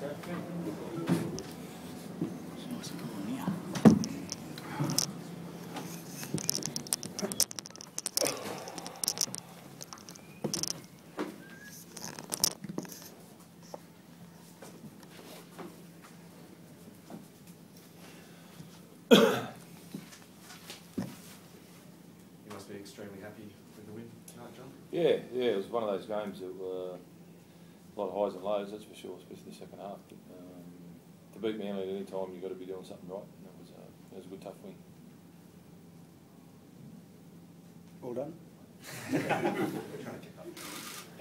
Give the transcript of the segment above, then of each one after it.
sir. You must be extremely happy with the win tonight, John. Yeah, it was one of those games that were a lot of highs and lows, that's for sure, especially the second half. But, to beat Manly at any time, you've got to be doing something right. And it was a good, tough win. All done. You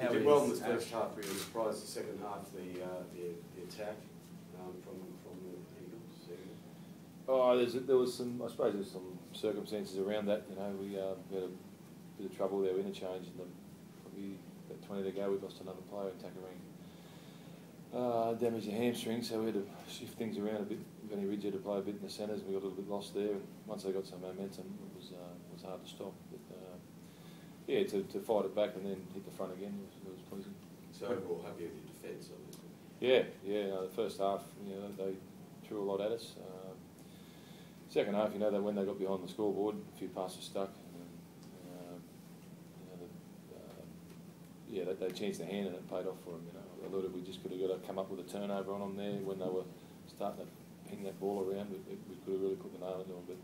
did well in the first half. Were you surprised the second half, the attack from the Eagles? Oh, there was some. I suppose there's some circumstances around that. You know, we had a bit of trouble with our interchange, and probably about 20 to go, we lost another player in Takarang. Damaged the hamstring, so we had to shift things around a bit. Benny Ridger to play a bit in the centres, and we got a little bit lost there. And once they got some momentum, it was hard to stop. But yeah, to fight it back and then hit the front again was pleasing. So overall, happy with your defence, obviously. Yeah. The first half, they threw a lot at us. Second half, when they got behind the scoreboard, a few passes stuck. They changed their hand and it paid off for them. I thought if we just could have come up with a turnover on them there when they were starting to ping that ball around, we could have really put the nail into them. But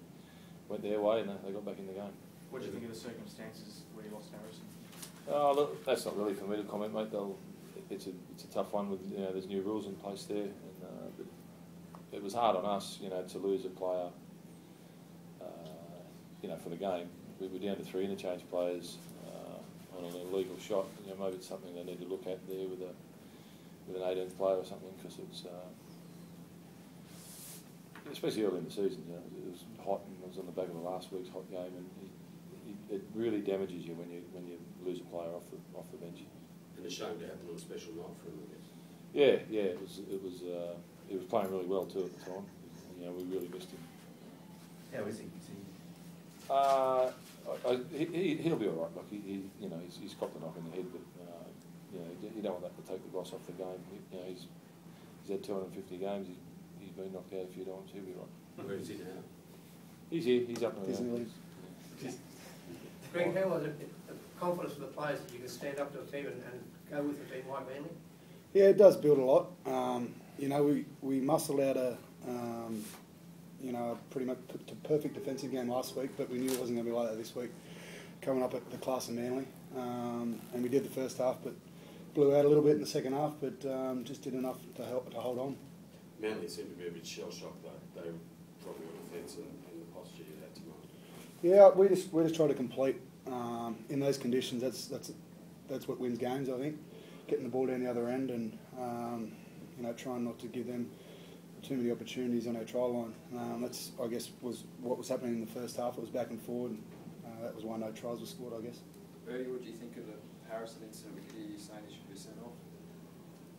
went their way and they got back in the game. What do you think of the circumstances where you lost Harrison? Oh, look, that's not really for me to comment, mate. It's a tough one with there's new rules in place there, and but it was hard on us, to lose a player, for the game. We were down to 3 interchange players on an illegal shot. Maybe it's something they need to look at there with an 18th player or something, because it's especially early in the season. It was hot, and it was on the back of the last week's hot game, and it really damages you when you lose a player off the bench. And a shame to happen on a special night for him, I guess. Yeah, he was playing really well too at the time. We really missed him. How is he? He'll be all right. Like he's copped a knock in the head, but you don't want that to take the gloss off the game. He's had 250 games. He's been knocked out a few times. He'll be right. Where is he now? He's here. He's up in the Greg, how was it, the confidence of the players that you can stand up to a team and go with a team like Manly? Yeah, it does build a lot. We muscled out a pretty much perfect defensive game last week, but we knew it wasn't going to be like that this week, coming up at the class of Manly. And we did the first half, but blew out a little bit in the second half, but just did enough to hold on. Manly seemed to be a bit shell-shocked though. They were probably on defence and the posture you had tonight. Yeah, we just try to complete in those conditions. That's what wins games, I think. Getting the ball down the other end and trying not to give them too many opportunities on our try line. That's, I guess, was what was happening in the first half. It was back and forward. And, that was why no tries were scored, I guess. Bertie, what do you think of the Harrison incident? We could hear you saying he should be sent off.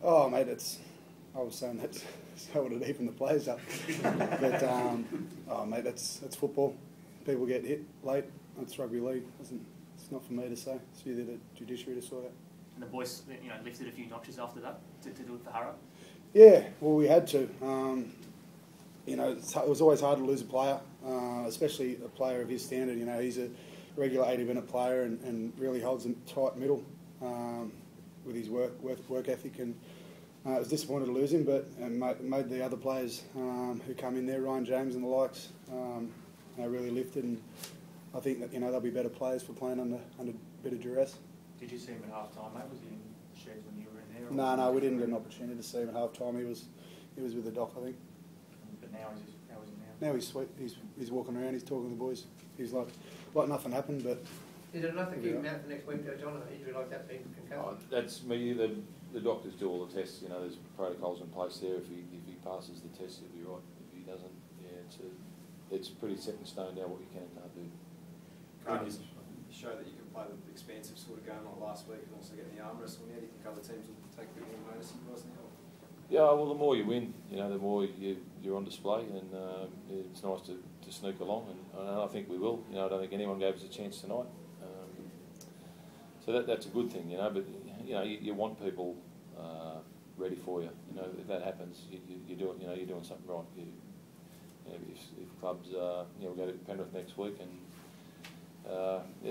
Oh, mate, I was saying that's so would it even the players up. But mate, that's football. People get hit late. That's rugby league. It's not for me to say. It's for the judiciary to sort out. And the boys, lifted a few notches after that to do it for Harrow. Yeah, well, we had to. It was always hard to lose a player, especially a player of his standard. He's a regular 80-minute player and really holds a tight middle with his work ethic. And it was disappointed to lose him, but made the other players who come in there, Ryan James and the likes, really lifted. And I think that they'll be better players for playing under a bit of duress. Did you see him at half time, mate? Was he in the sheds when you were in there? No, we didn't get an opportunity to see him at half time. He was with the doc, I think. But how is he now? Now he's sweet. He's walking around. He's talking to the boys. He's like nothing happened. But is it enough to keep him out for next week, John? An injury like that being concussed? That's me. The doctors do all the tests. There's protocols in place there. If he passes the test, he'll be right. If he doesn't, it's pretty set in stone now what you can and can't do. Can't you show that you can play the expansive sort of game like last week and also get the arm wrestle now? Do you think other teams will take a bit more notice of you guys now? Yeah, well, the more you win, the more you're on display, and it's nice to sneak along, and I think we will. I don't think anyone gave us a chance tonight, so that's a good thing, But you want people ready for you. You know, if that happens, you're doing, you know, you're doing something right. You know, if clubs, you know, we'll go to Penrith next week, and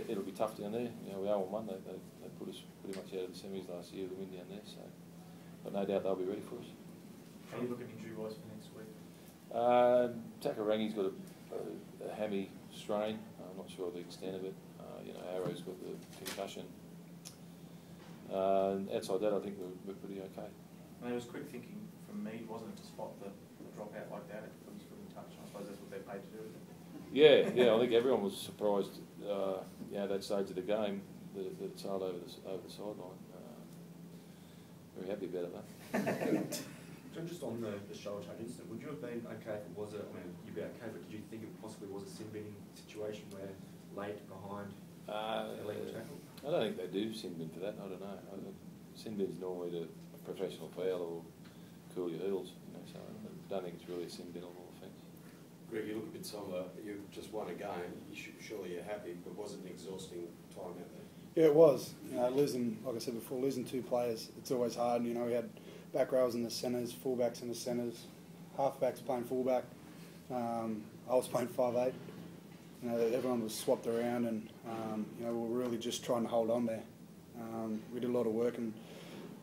it'll be tough down there. You know, we are on one. They put us pretty much out of the semis last year with the win down there. So, but no doubt they'll be ready for us. How are you looking injury-wise for next week? Takarangi's got a hammy strain. I'm not sure the extent of it. You know, Arrow's got the concussion. Outside that, I think we're pretty okay. And it was quick thinking from me, wasn't it, to spot the dropout like that? It was good in touch. I suppose that's what they're paid to do, isn't it? Yeah. I think everyone was surprised. You know, that stage of the game that it sailed over the sideline. Very happy about it, though. Just on the shoulder charge incident, would you have been okay if it was you'd be okay, but did you think it possibly was a sin-binning situation where late behind illegal tackle? I don't think they do sin bin for that. I don't know. Sin bin's normally to a professional foul or cool your heels. You know, so I don't think it's really a sin binable offence. Greg, you look a bit somber. You just won a game. Surely you're happy, but was it an exhausting time out there? Yeah, it was. You know, losing, like I said before, losing 2 players, it's always hard. You know, we had back rows in the centres, fullbacks in the centres, halfbacks playing fullback. I was playing 5'8". You know, everyone was swapped around, and you know, we were really just trying to hold on there. We did a lot of work, and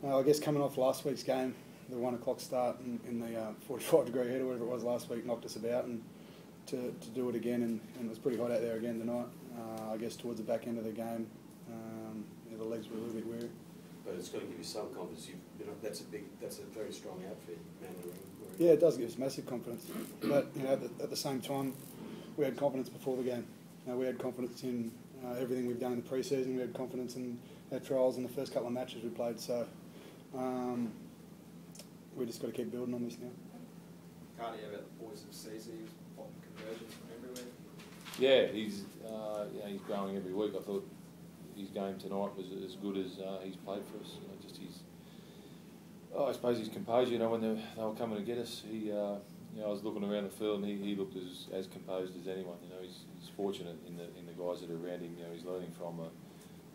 I guess coming off last week's game, the 1 o'clock start in the 45-degree heat or whatever it was last week knocked us about, and to do it again, and it was pretty hot out there again tonight. I guess towards the back end of the game, yeah, the legs were a little bit weary. But it's got to give you some confidence. You know, that's a very strong outfit, Manly. Yeah, it does give us massive confidence. But you know, at the same time, we had confidence before the game. You know, we had confidence in everything we've done in the pre-season. We had confidence in our trials in the first couple of matches we played. So we just got to keep building on this now. Can't hear about the boys of CZ, he was popping conversions from everywhere. Yeah, he's growing every week. I thought his game tonight was as good as he's played for us. You know, just I suppose his composure. You know, when they were coming to get us, you know, I was looking around the field, and he looked as composed as anyone. You know, he's fortunate in the guys that are around him. You know, he's learning from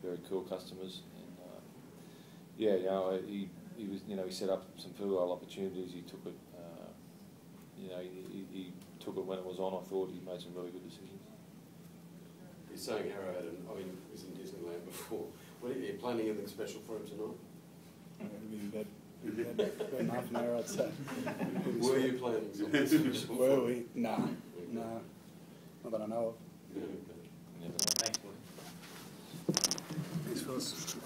very cool customers, and yeah, you know, he was, you know, he set up some field goal opportunities. He took it. You know, he took it when it was on. I thought he made some really good decisions. You're saying Harrow had he was in Disneyland before. What are you planning anything special for him tonight? We'll be in bed. About half an hour, I'd say. Were you planning something special? Were we? Nah. Not that I know of. Yeah, okay. You never know. Thanks, Woody. Thanks, fellas.